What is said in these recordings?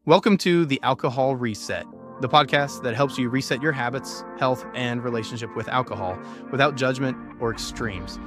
Welcome to the Alcohol Reset, the podcast that helps you reset your habits, health, and relationship with alcohol without judgment or extremes.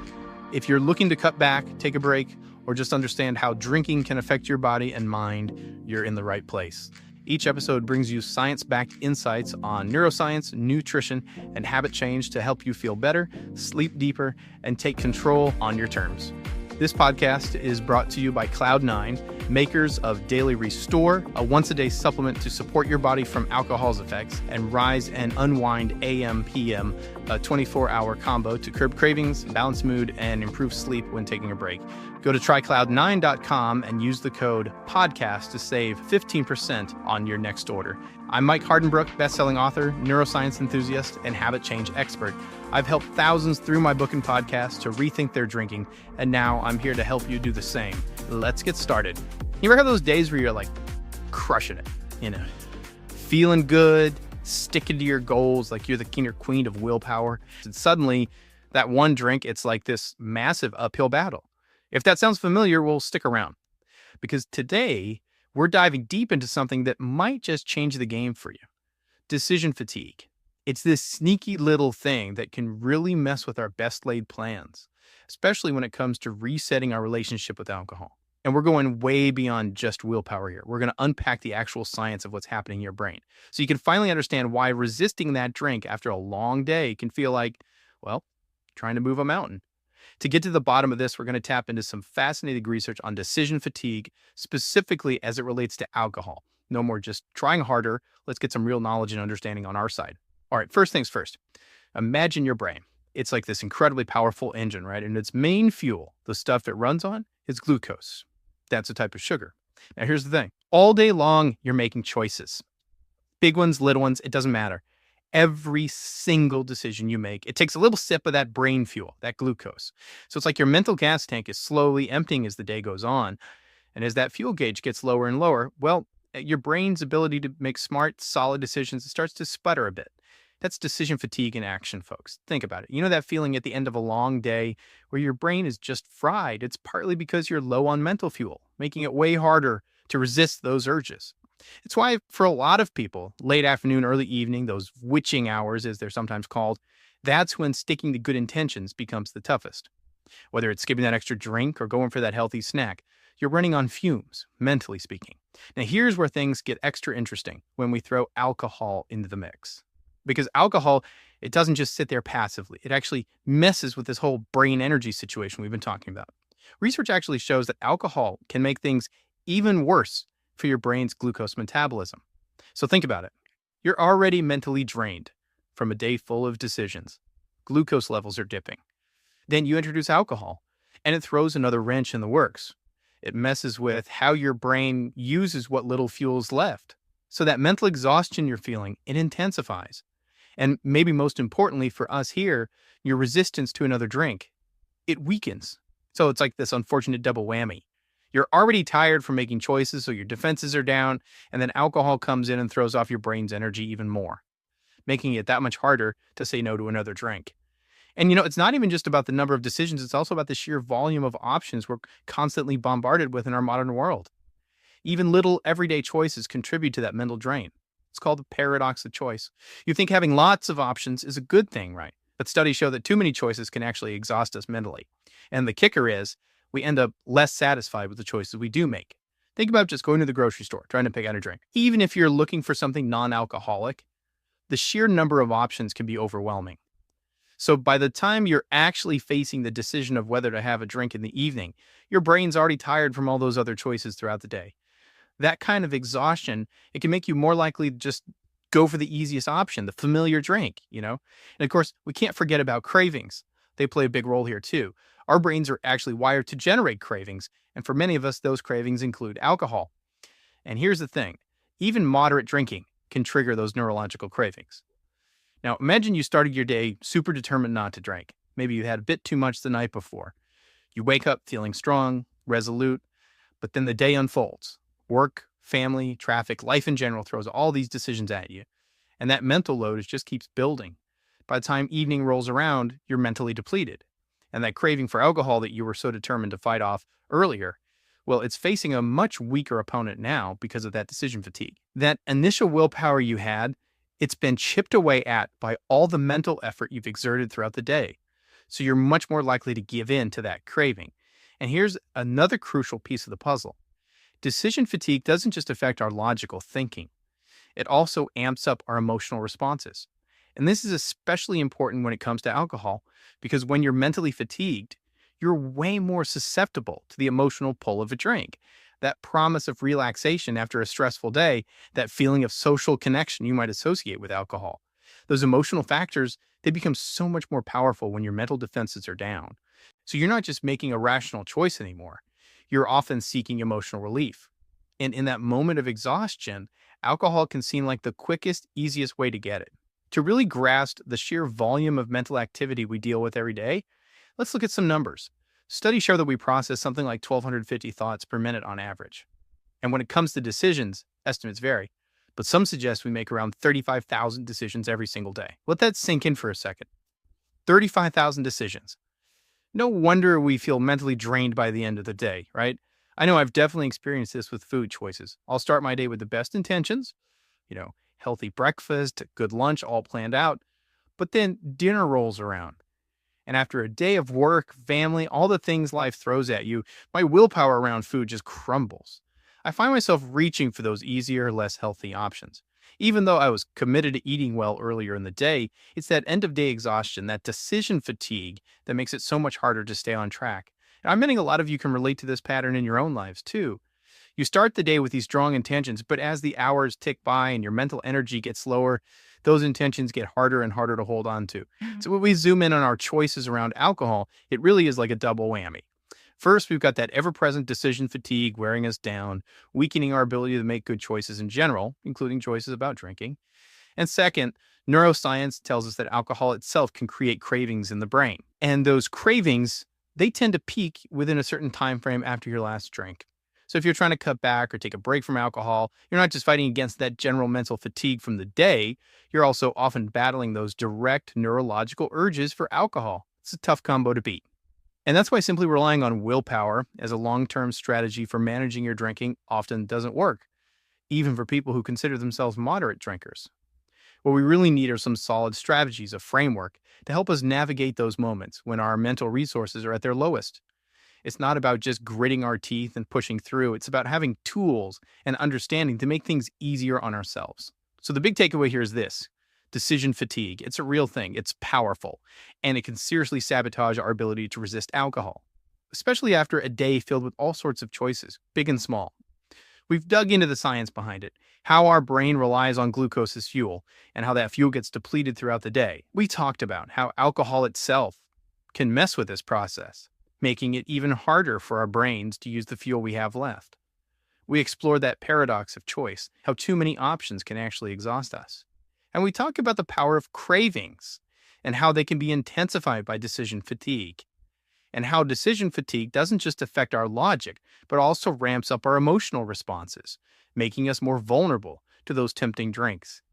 If you're looking to cut back, take a break, or just understand how drinking can affect your body and mind, you're in the right place. Each episode brings you science-backed insights on neuroscience, nutrition, and habit change to help you feel better, sleep deeper, and take control on your terms. This podcast is brought to you by Cloud9, makers of Daily Restore, a once-a-day supplement to support your body from alcohol's effects, and Rise and Unwind AM/PM, a 24-hour combo to curb cravings, balance mood, and improve sleep when taking a break. Go to trycloud9.com and use the code PODCAST to save 15% on your next order. I'm Mike Hardenbrook, best-selling author, neuroscience enthusiast, and habit change expert. I've helped thousands through my book and podcast to rethink their drinking, and now I'm here to help you do the same. Let's get started. You ever have those days where you're like crushing it, feeling good, sticking to your goals, like you're the king or queen of willpower, and suddenly that one drink, it's like this massive uphill battle. If that sounds familiar, we'll stick around, because today we're diving deep into something that might just change the game for you. Decision fatigue. It's this sneaky little thing that can really mess with our best laid plans, especially when it comes to resetting our relationship with alcohol. And we're going way beyond just willpower here. We're going to unpack the actual science of what's happening in your brain, so you can finally understand why resisting that drink after a long day can feel like, well, trying to move a mountain. To get to the bottom of this, we're going to tap into some fascinating research on decision fatigue, specifically as it relates to alcohol. No more just trying harder. Let's get some real knowledge and understanding on our side. All right, first things first. Imagine your brain. It's like this incredibly powerful engine, right? And its main fuel, the stuff it runs on, is glucose. That's a type of sugar. Now, here's the thing. All day long, you're making choices. Big ones, little ones, it doesn't matter. Every single decision you make, it takes a little sip of that brain fuel, that glucose. So it's like your mental gas tank is slowly emptying as the day goes on. And as that fuel gauge gets lower and lower, well, your brain's ability to make smart, solid decisions, it starts to sputter a bit. That's decision fatigue in action, folks. Think about it. You know that feeling at the end of a long day where your brain is just fried? It's partly because you're low on mental fuel, making it way harder to resist those urges. It's why for a lot of people, late afternoon, early evening, those witching hours, as they're sometimes called, that's when sticking to good intentions becomes the toughest. Whether it's skipping that extra drink or going for that healthy snack, you're running on fumes, mentally speaking. Now, here's where things get extra interesting when we throw alcohol into the mix. Because alcohol, it doesn't just sit there passively. It actually messes with this whole brain energy situation we've been talking about. Research actually shows that alcohol can make things even worse for your brain's glucose metabolism. So think about it. You're already mentally drained from a day full of decisions. Glucose levels are dipping. Then you introduce alcohol, and it throws another wrench in the works. It messes with how your brain uses what little fuel's left. So that mental exhaustion you're feeling, it intensifies. And maybe most importantly for us here, your resistance to another drink, it weakens. So it's like this unfortunate double whammy. You're already tired from making choices, so your defenses are down, and then alcohol comes in and throws off your brain's energy even more, making it that much harder to say no to another drink. And it's not even just about the number of decisions, it's also about the sheer volume of options we're constantly bombarded with in our modern world. Even little everyday choices contribute to that mental drain. It's called the paradox of choice. You think having lots of options is a good thing, right? But studies show that too many choices can actually exhaust us mentally. And the kicker is, we end up less satisfied with the choices we do make. Think about just going to the grocery store, trying to pick out a drink. Even if you're looking for something non-alcoholic, the sheer number of options can be overwhelming. So by the time you're actually facing the decision of whether to have a drink in the evening, your brain's already tired from all those other choices throughout the day. That kind of exhaustion, it can make you more likely to just go for the easiest option, the familiar drink, And of course, we can't forget about cravings. They play a big role here too. Our brains are actually wired to generate cravings, and for many of us, those cravings include alcohol. And here's the thing, even moderate drinking can trigger those neurological cravings. Now, imagine you started your day super determined not to drink. Maybe you had a bit too much the night before. You wake up feeling strong, resolute, but then the day unfolds. Work, family, traffic, life in general throws all these decisions at you. And that mental load just keeps building. By the time evening rolls around, you're mentally depleted. And that craving for alcohol that you were so determined to fight off earlier, Well, it's facing a much weaker opponent now because of that decision fatigue. That initial willpower you had, it's been chipped away at by all the mental effort you've exerted throughout the day. So you're much more likely to give in to that craving. And here's another crucial piece of the puzzle. Decision fatigue doesn't just affect our logical thinking. It also amps up our emotional responses. And this is especially important when it comes to alcohol, because when you're mentally fatigued, you're way more susceptible to the emotional pull of a drink. That promise of relaxation after a stressful day, that feeling of social connection you might associate with alcohol. Those emotional factors, they become so much more powerful when your mental defenses are down. So you're not just making a rational choice anymore. You're often seeking emotional relief. And in that moment of exhaustion, alcohol can seem like the quickest, easiest way to get it. To really grasp the sheer volume of mental activity we deal with every day, let's look at some numbers. Studies show that we process something like 1,250 thoughts per minute on average. And when it comes to decisions, estimates vary, but some suggest we make around 35,000 decisions every single day. Let that sink in for a second. 35,000 decisions. No wonder we feel mentally drained by the end of the day, right? I know I've definitely experienced this with food choices. I'll start my day with the best intentions, healthy breakfast, good lunch, all planned out. But then dinner rolls around. And after a day of work, family, all the things life throws at you, my willpower around food just crumbles. I find myself reaching for those easier, less healthy options. Even though I was committed to eating well earlier in the day, it's that end-of-day exhaustion, that decision fatigue, that makes it so much harder to stay on track. And I'm betting a lot of you can relate to this pattern in your own lives, too. You start the day with these strong intentions, but as the hours tick by and your mental energy gets lower, those intentions get harder and harder to hold on to. So when we zoom in on our choices around alcohol, it really is like a double whammy. First, we've got that ever-present decision fatigue wearing us down, weakening our ability to make good choices in general, including choices about drinking. And second, neuroscience tells us that alcohol itself can create cravings in the brain. And those cravings, they tend to peak within a certain time frame after your last drink. So if you're trying to cut back or take a break from alcohol, you're not just fighting against that general mental fatigue from the day, you're also often battling those direct neurological urges for alcohol. It's a tough combo to beat. And that's why simply relying on willpower as a long-term strategy for managing your drinking often doesn't work, even for people who consider themselves moderate drinkers. What we really need are some solid strategies, a framework, to help us navigate those moments when our mental resources are at their lowest. It's not about just gritting our teeth and pushing through. It's about having tools and understanding to make things easier on ourselves. So the big takeaway here is this. Decision fatigue. It's a real thing. It's powerful. And it can seriously sabotage our ability to resist alcohol, especially after a day filled with all sorts of choices, big and small. We've dug into the science behind it, how our brain relies on glucose as fuel, and how that fuel gets depleted throughout the day. We talked about how alcohol itself can mess with this process, making it even harder for our brains to use the fuel we have left. We explored that paradox of choice, how too many options can actually exhaust us. And we talk about the power of cravings and how they can be intensified by decision fatigue. And how decision fatigue doesn't just affect our logic, but also ramps up our emotional responses, making us more vulnerable to those tempting drinks.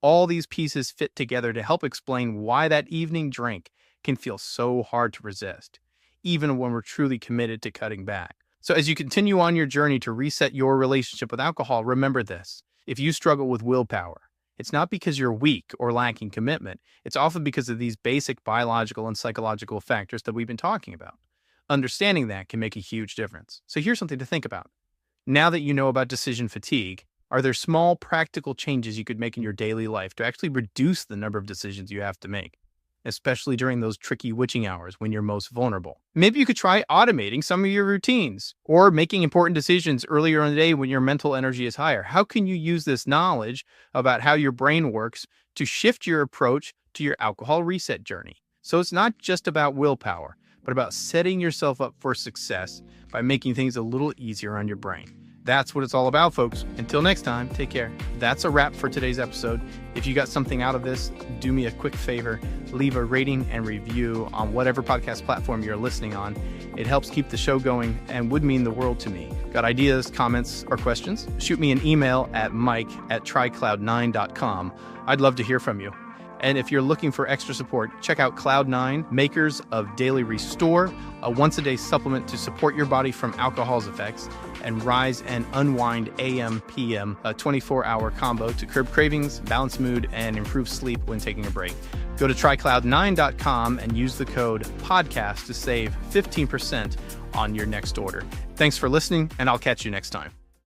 All these pieces fit together to help explain why that evening drink can feel so hard to resist, even when we're truly committed to cutting back. So as you continue on your journey to reset your relationship with alcohol, remember this. If you struggle with willpower, it's not because you're weak or lacking commitment. It's often because of these basic biological and psychological factors that we've been talking about. Understanding that can make a huge difference. So here's something to think about. Now that you know about decision fatigue, are there small practical changes you could make in your daily life to actually reduce the number of decisions you have to make, especially during those tricky witching hours when you're most vulnerable? Maybe you could try automating some of your routines or making important decisions earlier in the day when your mental energy is higher. How can you use this knowledge about how your brain works to shift your approach to your alcohol reset journey? So it's not just about willpower, but about setting yourself up for success by making things a little easier on your brain. That's what it's all about, folks. Until next time, take care. That's a wrap for today's episode. If you got something out of this, do me a quick favor. Leave a rating and review on whatever podcast platform you're listening on. It helps keep the show going and would mean the world to me. Got ideas, comments, or questions? Shoot me an email at mike@trycloud9.com. I'd love to hear from you. And if you're looking for extra support, check out Cloud9, makers of Daily Restore, a once-a-day supplement to support your body from alcohol's effects, and Rise and Unwind AM/PM, a 24-hour combo to curb cravings, balance mood, and improve sleep when taking a break. Go to trycloud9.com and use the code PODCAST to save 15% on your next order. Thanks for listening, and I'll catch you next time.